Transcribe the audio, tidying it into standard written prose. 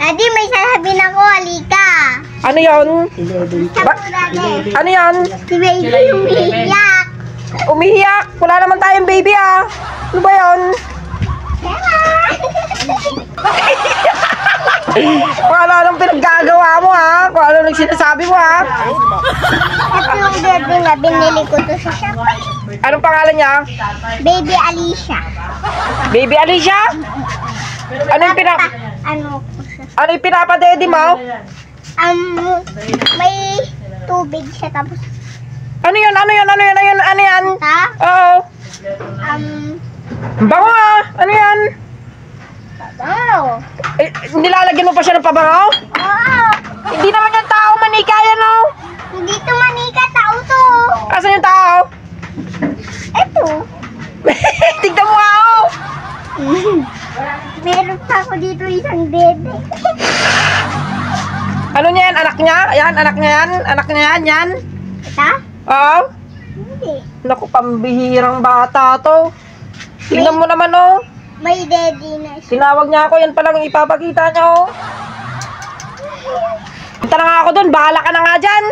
Daddy, may sasabihin ako, halika. Ano yun? Ano yun? Si baby umiiyak. Umiiyak. Wala naman tayong baby ah. Ano ba yun? Kung ano anong pinaggagawa mo ha? Kung ano nang sinasabi mo ha? Ito yung baby na binili ko to sa shop. Anong pangalan niya? Baby Alicia. Baby Alicia? Ano yung ano yung pinapadedi mo? May tubig siya tapos. Ano yun? Ano yun? Ano yun? Ano yun? Ano yan? Ta? Oo. Bango ah! Ano yan? Wow. Eh, nilalagyan mo pa siya ng pabango? Oo. Hindi naman yung tao manika yan oh. Hindi to manika, tao to. Asan yung tao? Ito. Tignan mo nga oh. Meron pa ako dito isang bebe. Ano niya yan? Anak niya? Ayan, anak niya yan? Anak niya yan? Yan? Ita? Oo. Hindi. Naku, pambihirang bata to. Tingnan mo naman oh. May daddy na siya. Tinawag niya ako, yan palang ipapakita niya oh. Punta na nga ako dun, bahala ka na nga dyan.